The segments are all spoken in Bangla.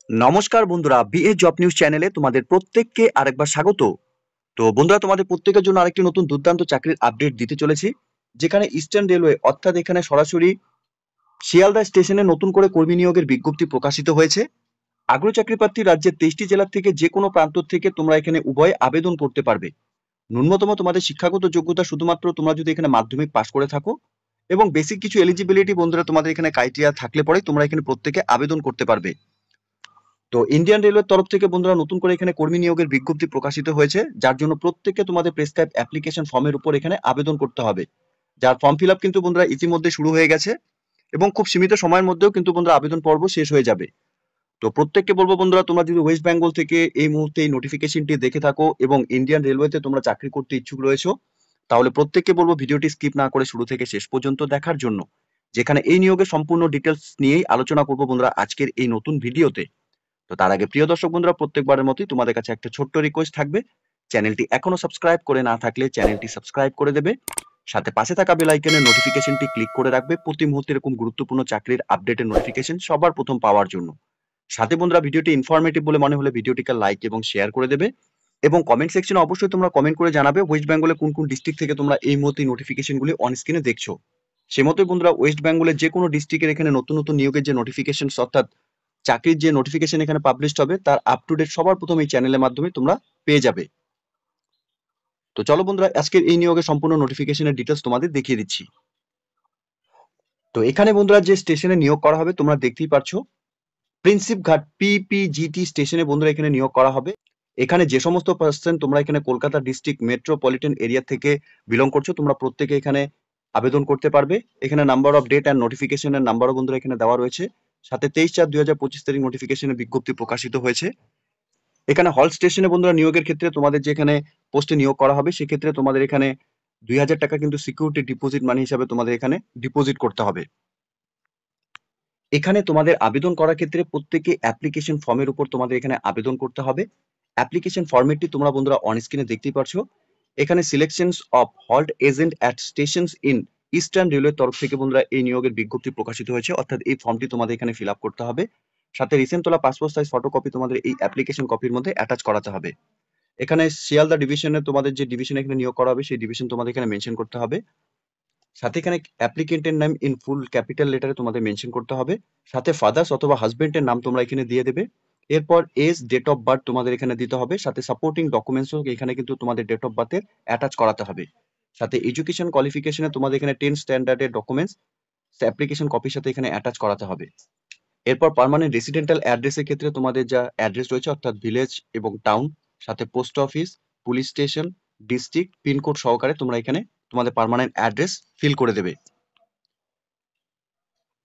নমস্কার বন্ধুরা, বিএ জব নিউজ চ্যানেলে তোমাদের প্রত্যেককে আরেকবার স্বাগত। তো বন্ধুরা, তোমাদের প্রত্যেকের জন্য আরেকটি নতুন দুর্দান্ত চাকরির আপডেট দিতে চলেছি, যেখানে ইস্টার্ন রেলওয়ে অর্থাৎ এখানে সরাসরি শিয়ালদা স্টেশনে নতুন করে কর্মী নিয়োগের বিজ্ঞপ্তি প্রকাশিত হয়েছে। আগ্রহী চাকরি প্রার্থী রাজ্যের 23টি জেলা থেকে যে কোনো প্রান্ত থেকে তোমরা এখানে উভয়ে আবেদন করতে পারবে। ন্যূনতম তোমাদের শিক্ষাগত যোগ্যতা শুধুমাত্র তোমরা যদি এখানে মাধ্যমিক পাশ করে থাকো এবং বেসিক কিছু এলিজিবিলিটি বন্ধুরা তোমাদের এখানে ক্রাইটেরিয়া থাকলে পরে তোমরা এখানে প্রত্যেকে আবেদন করতে পারবে। তো ইন্ডিয়ান রেলওয়ের তরফ থেকে বন্ধুরা নতুন করে এখানে কর্মী নিয়োগের বিজ্ঞপ্তি প্রকাশিত হয়েছে, যার জন্য প্রত্যেককে তোমাদের প্রেসক্রাইব অ্যাপ্লিকেশন ফর্মের উপর এখানে আবেদন করতে হবে। যার ফর্ম ফিল আপ কিন্তু বন্ধুরা ইতিমধ্যে শুরু হয়ে গেছে এবং খুব সীমিত সময়ের মধ্যেও কিন্তু বন্ধুরা আবেদন পর্ব শেষ হয়ে যাবে। তো প্রত্যেককে বলবো বন্ধুরা, তোমরা যদি ওয়েস্ট বেঙ্গল থেকে এই মুহূর্তে এই নোটিফিকেশনটি দেখে থাকো এবং ইন্ডিয়ান রেলওয়েতে তোমরা চাকরি করতে ইচ্ছুক রয়েছো, তাহলে প্রত্যেককে বলবো ভিডিওটি স্কিপ না করে শুরু থেকে শেষ পর্যন্ত দেখার জন্য, যেখানে এই নিয়োগের সম্পূর্ণ ডিটেলস নিয়েই আলোচনা করবো বন্ধুরা আজকের এই নতুন ভিডিওতে। তো তার আগে প্রিয় দর্শক বন্ধুরা, প্রত্যেকবারের মতোই তোমাদের কাছে একটা ছোট্ট রিকোয়েস্ট থাকবে, চ্যানেলটি এখনো সাবস্ক্রাইব করে না থাকলে চ্যানেলটি সাবস্ক্রাইব করে দেবে, সাথে পাশে থাকা বেল আইকনের নোটিফিকেশনটি ক্লিক করে রাখবে প্রতি মুহূর্তে এরকম গুরুত্বপূর্ণ চাকরির আপডেটের নোটিফিকেশন সবার প্রথম পাওয়ার জন্য। সাথে বন্ধুরা, ভিডিওটি ইনফরমেটিভ বলে মনে হলে ভিডিওটিকে লাইক এবং শেয়ার করে দেবে এবং কমেন্ট সেকশনে অবশ্যই তোমরা কমেন্ট করে জানাবে ওয়েস্ট বেঙ্গলে কোন কোন ডিস্ট্রিক্ট থেকে তোমরা এই মুহূর্তে নোটিফিকেশনগুলি অন স্ক্রিনে দেখছো। সে মতোই বন্ধুরা, ওয়েস্ট বেঙ্গলের যে কোনো ডিস্ট্রিক্টের এখানে নতুন নতুন নিয়োগের যে নোটিফিকেশন অর্থাৎ চাকরির যে নোটিফিকেশন এখানে পাবলিশড হবে তার আপ টু ডেট সবার প্রথম এই চ্যানেলের মাধ্যমে তোমরা পেয়ে যাবে। তো চলো বন্ধুরা, আজকের এই নিয়োগের সম্পূর্ণ নোটিফিকেশনের ডিটেলস তোমাদের দেখিয়ে দিচ্ছি। তো এখানে বন্ধুরা যে স্টেশনে নিয়োগ করা হবে তোমরা দেখতেই পারছো, প্রিন্সিপ ঘাট পিপিজিটি স্টেশনে বন্ধুরা এখানে নিয়োগ করা হবে। এখানে যে সমস্ত পার্সন তোমরা এখানে কলকাতা ডিস্ট্রিক্ট মেট্রোপলিটন এরিয়া থেকে বিলং করছো, তোমরা প্রত্যেকে এখানে আবেদন করতে পারবে। এখানে নাম্বার অফ ডেট অ্যান্ড নোটিফিকেশনের নাম্বারও বন্ধুরা এখানে দেওয়া রয়েছে। সাথে 23/4/2025 তারিখ নোটিফিকেশনের বিজ্ঞপ্তি প্রকাশিত হয়েছে। এখানে হল স্টেশনে বন্ধুরা নিয়োগের ক্ষেত্রে তোমাদের যেখানে পোস্টে নিয়োগ করা হবে সেক্ষেত্রে তোমাদের এখানে 2000 টাকা কিন্তু সিকিউরিটি ডিপোজিট মানি হিসাবে তোমাদের এখানে ডিপোজিট করতে হবে। এখানে তোমাদের আবেদন করার ক্ষেত্রে প্রত্যেকে অ্যাপ্লিকেশন ফর্মের উপর তোমাদের এখানে আবেদন করতে হবে। অ্যাপ্লিকেশন ফর্মেটটি তোমরা বন্ধুরা অন স্ক্রিনে দেখতেই পারছো। এখানে selections of halt agent at stations in eastern রেলওয়ের তরফ থেকে বন্ধুরা এই নিয়োগের বিজ্ঞপ্তি প্রকাশিত হয়েছে, অর্থাৎ এই ফর্মটি তোমাদের এখানে ফিল আপ করতে হবে। সাথে রিসেন্ট তোলা পাসপোর্ট সাইজ ফটোকপি তোমাদের এই অ্যাপ্লিকেশন কপির মধ্যে অ্যাটাচ করাতে হবে। এখানে শিয়ালদা ডিভিশনে তোমাদের যে ডিভিশন এখানে নিয়োগ করা হবে সেই ডিভিশন তোমাদের এখানে মেনশন করতে হবে। সাথে এখানে অ্যাপ্লিকেন্টের নাম ইন ফুল ক্যাপিটাল লেটারে তোমাদের মেনশন করতে হবে। সাথে ফাদার্স অথবা হাজবেন্ডের নাম তোমরা এখানে দিয়ে দেবে। এরপর এজ, ডেট অফ বার্থ তোমাদের এখানে দিতে হবে। সাথে সাপোর্টিং ডকুমেন্টসও এখানে কিন্তু তোমাদের ডেট অফ বার্থের অ্যাটাচ করাতে হবে। সাথে এডুকেশন কোয়ালিফিকেশনে তোমাদের এখানে 10 স্ট্যান্ডার্ডের ডকুমেন্টস অ্যাপ্লিকেশন কপির সাথে এখানে অ্যাটাচ করাতে হবে। এরপর পার্মানেন্ট রেসিডেন্টাল অ্যাড্রেসের ক্ষেত্রে তোমাদের যা অ্যাড্রেস রয়েছে অর্থাৎ ভিলেজ এবং টাউন, সাথে post office, police station, district, pin code সহকারে তোমরা এখানে তোমাদের পার্মানেন্ট অ্যাড্রেস ফিল করে দেবে।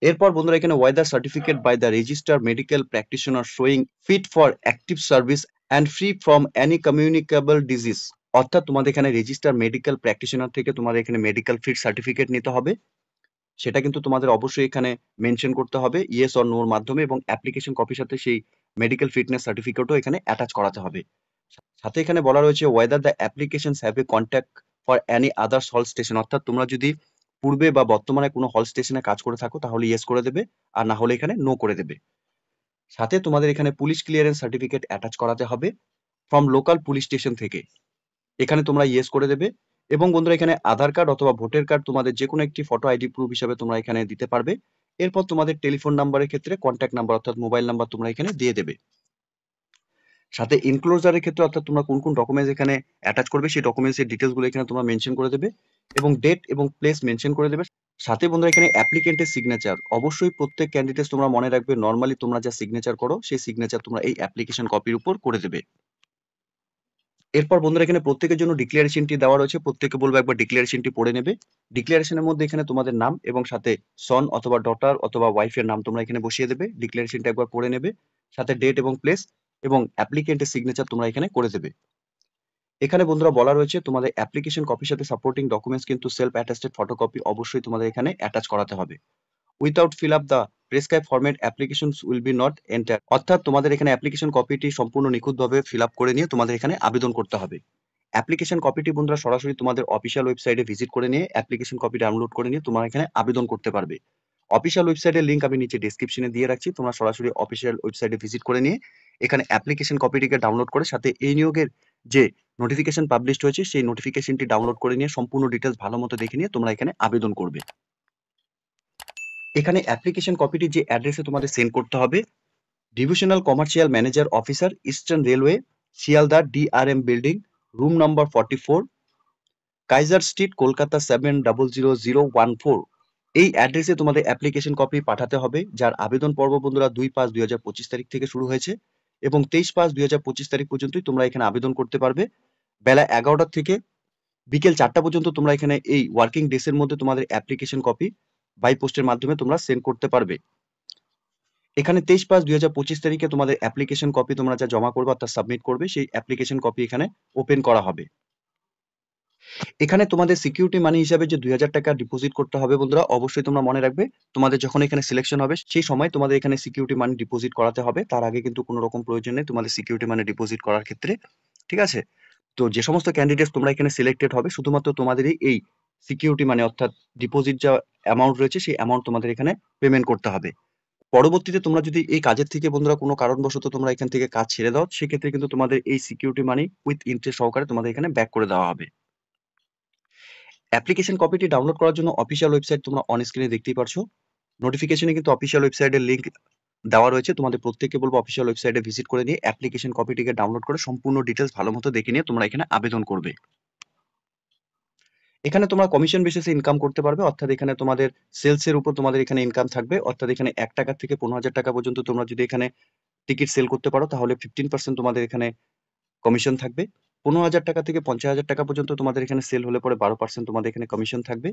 এরপর বন্ধুরা এখানে weather certificate by the register medical practitioner showing fit for active service and free from any communicable disease, অর্থাৎ তোমাদের এখানে রেজিস্টার মেডিকেল প্র্যাকটিশনার থেকে তোমাদের এখানে মেডিকেল ফিট সার্টিফিকেট নিতে হবে। সেটা কিন্তু তোমাদের অবশ্যই এখানে মেনশন করতে হবে ইয়েস অর নোর মাধ্যমে, এবং অ্যাপ্লিকেশন কপির সাথে সেই মেডিকেল ফিটনেস সার্টিফিকেটও এখানে অ্যাটাচ করাতে হবে। সাথে এখানে বলা রয়েছে whether the applications have a contact for any others হল স্টেশন, অর্থাৎ তোমরা যদি পূর্বে বা বর্তমানে কোনো হল স্টেশনে কাজ করে থাকো তাহলে ইয়েস করে দেবে, আর না হলে এখানে নো করে দেবে। সাথে তোমাদের এখানে পুলিশ ক্লিয়ারেন্স সার্টিফিকেট অ্যাটাচ করাতে হবে ফ্রম লোকাল পুলিশ স্টেশন থেকে, এখানে তোমরা ইয়েস করে দেবে। এবং বন্ধুরা এখানে আধার কার্ড অথবা ভোটার কার্ড তোমাদের যে কোনো একটি ফটো আইডি প্রুফ হিসাবে তোমরা এখানে দিতে পারবে। এরপর তোমাদের টেলিফোন নাম্বারের ক্ষেত্রে কন্ট্যাক্ট নাম্বার অর্থাৎ মোবাইল নাম্বার তোমরা এখানে দিয়ে দেবে। সাথে ইনক্লোজারের ক্ষেত্রে অর্থাৎ তোমরা কোন কোন ডকুমেন্টস এখানে অ্যাটাচ করবে সেই ডকুমেন্টসের ডিটেলসগুলো এখানে তোমরা মেনশন করে দেবে এবং ডেট এবং প্লেস মেনশন করে দেবে। সাথে বন্ধুরা এখানে অ্যাপ্লিকেন্টের সিগনেচার অবশ্যই প্রত্যেক ক্যান্ডিডেট তোমরা মনে রাখবে নর্মালি তোমরা যা সিগনেচার করো সেই সিগনেচার তোমরা এই অ্যাপ্লিকেশন কপির উপর করে দেবে। এরপর বন্ধুরা এখানে প্রত্যেকের জন্য ডিক্লারেশনটি দেওয়া রয়েছে, প্রত্যেকে বলবো একবার ডিক্লারেশনটি পড়ে নেবে। ডিক্লারেশনের মধ্যে এখানে তোমাদের নাম এবং সাথে সন অথবা ডটার অথবা ওয়াইফের নাম তোমরা এখানে বসিয়ে দেবে। ডিক্লারেশনটা একবার পড়ে নেবে, সাথে ডেট এবং প্লেস এবং অ্যাপ্লিকেন্টের সিগনেচার তোমরা এখানে করে দেবে। এখানে বন্ধুরা বলা রয়েছে তোমাদের অ্যাপ্লিকেশন কপির সাথে সাপোর্টিং ডকুমেন্টস কিন্তু সেলফ অ্যাটাস্টেড ফটোকপি অবশ্যই তোমাদের এখানে অ্যাটাচ করাতে হবে। Without fill up the prescribe format applications will be not enter, অর্থাৎ তোমাদের এখানে অ্যাপ্লিকেশন কপিটি সম্পূর্ণ নিখুঁতভাবে ফিল আপ করে নিয়ে তোমাদের এখানে আবেদন করতে হবে। অ্যাপ্লিকেশন কপিটি বন্ধুরা সরাসরি তোমাদের অফিসিয়াল ওয়েবসাইটে ভিজিট করে নিয়ে অ্যাপ্লিকেশন কপি ডাউনলোড করে নিয়ে তোমরা এখানে আবেদন করতে পারবে। অফিসিয়াল ওয়েবসাইটের লিঙ্ক আমি নিচে ডেসক্রিপশনে দিয়ে রাখছি, তোমরা সরাসরি অফিসিয়াল ওয়েবসাইটে ভিজিট করে নিয়ে এখানে অ্যাপ্লিকেশন কপিটিকে ডাউনলোড করে সাথে এই নিয়োগের যে নোটিফিকেশন পাবলিশড হয়েছে সেই নোটিফিকেশনটি ডাউনলোড করে নিয়ে সম্পূর্ণ ডিটেলস ভালো মতো দেখে নিয়ে তোমরা এখানে আবেদন করবে। এখানে অ্যাপ্লিকেশন কপিটি যে অ্যাড্রেসে তোমাদের সেন্ড করতে হবে, divisional commercial manager officer, eastern railway, Sealdah DRM building, room number 44, Kaiser street, Kolkata 700014। এই অ্যাড্রেসে তোমাদের অ্যাপ্লিকেশন কপি পাঠাতে হবে, যার আবেদন পর্ব বন্ধুরা 2/5/2025 তারিখ থেকে শুরু হয়েছে এবং 23/5/2025 তারিখ পর্যন্তই তোমরা এখানে আবেদন করতে পারবে। বেলা 11টা থেকে বিকেল 4টা পর্যন্ত তোমরা এখানে এই ওয়ার্কিং ডেসের মধ্যে তোমাদের অ্যাপ্লিকেশন কপি বাই পোস্টের মাধ্যমে তোমরা সেন্ড করতে পারবে। এখানে 23/5/2025 তারিখে তোমাদের অ্যাপ্লিকেশন কপি তোমরা যা জমা করবে অর্থাৎ সাবমিট করবে, সেই অ্যাপ্লিকেশন কপি এখানে ওপেন করা হবে। এখানে তোমাদের সিকিউরিটি মানি হিসাবে যে 2000 টাকা ডিপোজিট করতে হবে বন্ধুরা, অবশ্যই তোমরা মনে রাখবে তোমাদের যখন এখানে সিলেকশন হবে সেই সময় তোমাদের এখানে সিকিউরিটি মানি ডিপোজিট করাতে হবে। তার আগে কিন্তু কোনো রকম প্রয়োজন নেই তোমাদের সিকিউরিটি মানি ডিপোজিট করার ক্ষেত্রে, ঠিক আছে? তো যে সমস্ত ক্যান্ডিডেটস তোমরা এখানে সিলেক্টেড হবে শুধুমাত্র তোমাদেরই এই সিকিউরিটি মানি অর্থাৎ ডিপোজিট যা অ্যামাউন্ট রয়েছে সেই অ্যামাউন্ট তোমাদের এখানে পেমেন্ট করতে হবে। পরবর্তীতে তোমরা যদি এই কাজের থেকে বন্ধুরা কোনো কারণবশত তোমরা এখান থেকে কাজ ছেড়ে দাও, সেক্ষেত্রে কিন্তু তোমাদের এই সিকিউরিটি মানি উইথ ইন্টারেস্ট সহকারে তোমাদের এখানে ব্যাক করে দেওয়া হবে। অ্যাপ্লিকেশন কপিটি ডাউনলোড করার জন্য অফিসিয়াল ওয়েবসাইট তোমরা অন স্ক্রিনে দেখতেই পারছো। নোটিফিকেশনে কিন্তু অফিসিয়াল ওয়েবসাইটের লিংক দেওয়া রয়েছে, তোমাদের প্রত্যেককে বলবো অফিসিয়াল ওয়েবসাইটে ভিজিট করে নিয়ে অ্যাপ্লিকেশন কপিটিকে ডাউনলোড করে সম্পূর্ণ ডিটেলস ভালো মতো দেখে নিয়ে তোমরা এখানে আবেদন করবে। এখানে তোমরা কমিশন বেসিসে ইনকাম করতে পারবে, অর্থাৎ এখানে তোমাদের সেলস এর উপর তোমাদের এখানে ইনকাম থাকবে, অর্থাৎ এখানে 1 টাকা থেকে 15,000 টাকা পর্যন্ত তোমরা যদি এখানে টিকিট সেল করতে পারো তাহলে 15% তোমাদের এখানে কমিশন থাকবে। 15,000 টাকা থেকে 50,000 টাকা পর্যন্ত তোমাদের এখানে সেল হলে পরে 12% তোমাদের এখানে কমিশন থাকবে।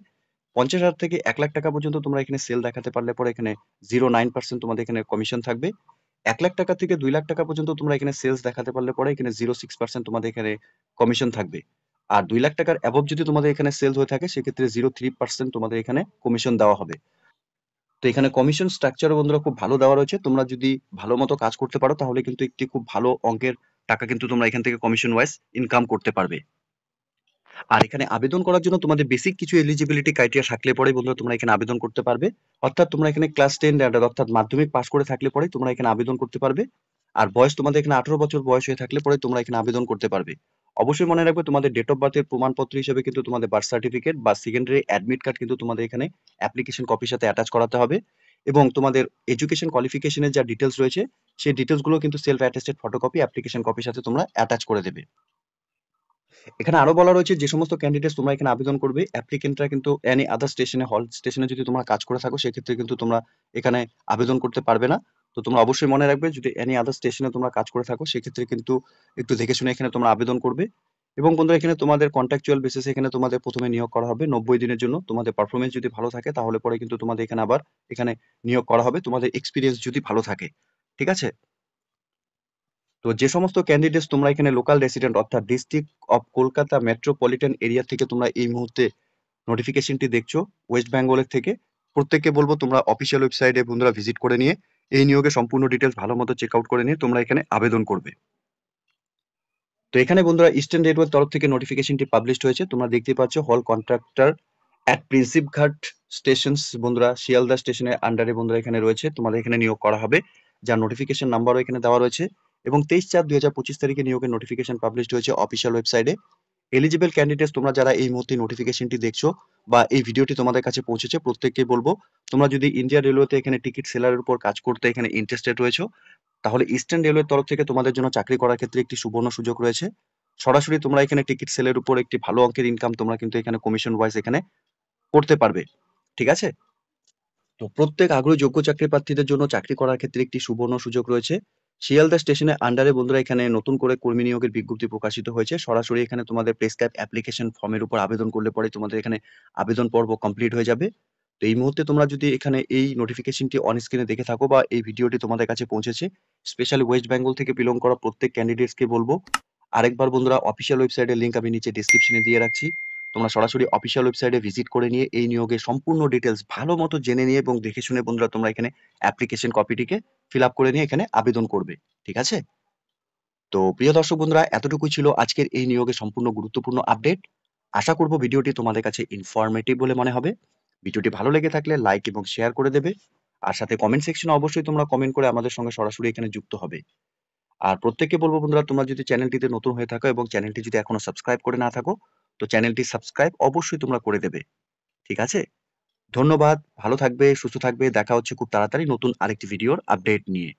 50,000 থেকে 1 লাখ টাকা পর্যন্ত তোমরা এখানে সেল দেখাতে পারলে পরে এখানে 0.9% তোমাদের এখানে কমিশন থাকবে। 1 লাখ টাকা থেকে 2 লাখ টাকা পর্যন্ত তোমরা এখানে সেলস দেখাতে পারলে পরে এখানে 0.6% তোমাদের এখানে কমিশন থাকবে। আর 2 লাখ টাকার অ্যাবভ যদি তোমাদের এখানে সেলস হয়ে থাকে সেক্ষেত্রে 0.3% তোমাদের এখানে কমিশন দেওয়া হবে। তো এখানে কমিশন স্ট্রাকচার বন্ধুরা খুব ভালো দেওয়া রয়েছে, তোমরা যদি ভালো মতো কাজ করতে পারো তাহলে কিন্তু একটি খুব ভালো অঙ্কের টাকা কিন্তু তোমরা এখান থেকে কমিশন ওয়াইজ ইনকাম করতে পারবে। আর এখানে আবেদন করার জন্য তোমাদের বেসিক কিছু এলিজিবিলিটি ক্রাইটেরিয়া থাকলে পরে বন্ধুরা তোমরা এখানে আবেদন করতে পারবে, অর্থাৎ তোমরা এখানে ক্লাস 10 অর্থাৎ মাধ্যমিক পাস করে থাকলে পরে তোমরা এখানে আবেদন করতে পারবে। আর বয়স তোমাদের এখানে 18 বছর বয়স হয়ে থাকলে পরে তোমরা এখানে আবেদন করতে পারবে। অবশ্যই মনে রাখবে তোমাদের ডেট অফ বার্থের প্রমাণপত্র হিসেবে কিন্তু তোমাদের বার্থ সার্টিফিকেট বা সেকেন্ডারি অ্যাডমিট কার্ড কিন্তু তোমাদের এখানে অ্যাপ্লিকেশন কপির সাথে অ্যাটাচ করাতে হবে এবং তোমাদের এডুকেশন কোয়ালিফিকেশনের যা ডিটেলস রয়েছে সেই ডিটেলস গুলো কিন্তু সেলফ অ্যাটেস্টেড ফটোকপি অ্যাপ্লিকেশন কপির সাথে তোমরা অ্যাটাচ করে দেবে। এখানে আরো বলা রয়েছে যে সমস্ত ক্যান্ডিডেটস তোমরা এখানে আবেদন করবে অ্যাপ্লিকেন্টরা কিন্তু এনি আদার স্টেশনে হল স্টেশনে যদি তোমরা কাজ করে থাকো সেক্ষেত্রে কিন্তু তোমরা এখানে আবেদন করতে পারবে না। তো তোমরা অবশ্যই মনে রাখবে যদি এনি আদার স্টেশনে তোমরা কাজ করে থাকো সেক্ষেত্রে কিন্তু একটু দেখে শুনে এখানে তোমরা আবেদন করবে। এবং বন্ধুরা এখানে তোমাদের কন্ট্রাকচুয়াল বেসিসে এখানে তোমাদের প্রথমে নিয়োগ করা হবে 90 দিনের জন্য, তোমাদের পারফরমেন্স যদি ভালো থাকে তাহলে পরে কিন্তু তোমাদের এখানে আবার এখানে নিয়োগ করা হবে তোমাদের এক্সপিরিয়েন্স যদি ভালো থাকে, ঠিক আছে? তো যে সমস্ত ক্যান্ডিডেটস তোমরা এখানে লোকাল রেসিডেন্ট অর্থাৎ district of Kolkata metropolitan area থেকে তোমরা এই মুহূর্তে নোটিফিকেশনটি দেখছো ওয়েস্ট বেঙ্গলের থেকে, প্রত্যেককে বলবো তোমরা অফিসিয়াল ওয়েবসাইটে বন্ধুরা ভিজিট করে নিয়ে এই নিয়োগে সম্পূর্ণ ডিটেলস ভালো মতো চেক আউট করে নিয়ে তোমরা এখানে আবেদন করবে। তো এখানে বন্ধুরা ইস্টার্ন রেলওয়ের তরফ থেকে নোটিফিকেশনটি পাবলিশড হয়েছে, তোমরা দেখতে পাচ্ছ হল কন্ট্রাক্টর অ্যাট প্রিন্সিপঘাট স্টেশনস বন্ধুরা শিয়ালদা স্টেশনের আন্ডারে বন্ধুরা এখানে রয়েছে, তোমাদের এখানে নিয়োগ করা হবে, যার নোটিফিকেশন নাম্বারও এখানে দেওয়া রয়েছে এবং 23/4/2025 তারিখে নিয়োগের নোটিফিকেশন পাবলিশড হয়েছে অফিসিয়াল ওয়েবসাইটে। এলিজিবল ক্যান্ডিডেটস তোমরা যারা এই মুহূর্তে নোটিফিকেশনটি দেখছো বা এই ভিডিওটি তোমাদের কাছে পৌঁছেছে প্রত্যেককে বলবো তোমরা যদি ইন্ডিয়া রেলওয়েতে এখানে টিকিট সেলারের উপর কাজ করতে এখানে ইন্টারেস্টেড রয়েছো তাহলে ইস্টার্ন রেলওয়ের তরফ থেকে তোমাদের জন্য চাকরি করার ক্ষেত্রে একটি সুবর্ণ সুযোগ রয়েছে। সরাসরি তোমরা এখানে টিকিট সেলের উপর একটি ভালো অঙ্কের ইনকাম তোমরা কিন্তু এখানে কমিশন ওয়াইজ এখানে করতে পারবে, ঠিক আছে? তো প্রত্যেক আগ্রহী যোগ্য চাকরি প্রার্থীদের জন্য চাকরি করার ক্ষেত্রে একটি সুবর্ণ সুযোগ রয়েছে। শিয়ালদা স্টেশনের আন্ডারে বন্ধুরা এখানে নতুন করে কর্মী নিয়োগের বিজ্ঞপ্তি প্রকাশিত হয়েছে, সরাসরি এখানে তোমাদের প্রেসক্রাইব অ্যাপ্লিকেশন ফর্মের উপর আবেদন করলে পরে তোমাদের এখানে আবেদন পর্ব কমপ্লিট হয়ে যাবে। তো এই মুহূর্তে তোমরা যদি এখানে এই নোটিফিকেশনটি অন স্ক্রিনে দেখে থাকো বা এই ভিডিওটি তোমাদের কাছে পৌঁছেছে, স্পেশালি ওয়েস্ট বেঙ্গল থেকে বিলং করা প্রত্যেক ক্যান্ডিডেটসকে বলবো আরেকবার বন্ধুরা অফিসিয়াল ওয়েবসাইটের লিংক আমি নিচে ডেসক্রিপশনে দিয়ে রাখছি, তোমরা সরাসরি অফিসিয়াল ওয়েবসাইটে ভিজিট করে নিয়ে এই নিয়োগের সম্পূর্ণ ডিটেলস ভালো মতো জেনে নিয়ে এবং দেখে শুনে বন্ধুরা তোমরা এখানে অ্যাপ্লিকেশন কপিটিকে ফিল আপ করে নিয়ে এখানে আবেদন করবে, ঠিক আছে? তো প্রিয় দর্শক বন্ধুরা এতটুকুই ছিল আজকের এই নিয়োগের সম্পূর্ণ গুরুত্বপূর্ণ আপডেট। আশা করব ভিডিওটি তোমাদের কাছে ইনফরমেটিভ বলে মনে হবে। ভিডিওটি ভালো লেগে থাকলে লাইক এবং শেয়ার করে দেবে। আর সাথে কমেন্ট সেকশনে অবশ্যই তোমরা কমেন্ট করে আমাদের সঙ্গে সরাসরি এখানে যুক্ত হবে। আর প্রত্যেককে বলবো বন্ধুরা, তোমরা যদি চ্যানেলটিতে নতুন হয়ে থাকো এবং চ্যানেলটি যদি এখনো সাবস্ক্রাইব করে না থাকো, তো চ্যানেলটি সাবস্ক্রাইব অবশ্যই তোমরা করে দেবে। ঠিক আছে? ধন্যবাদ, ভালো থাকবে, সুস্থ থাকবে। দেখা হচ্ছে খুব তাড়াতাড়ি নতুন আরেকটি ভিডিওর আপডেট নিয়ে।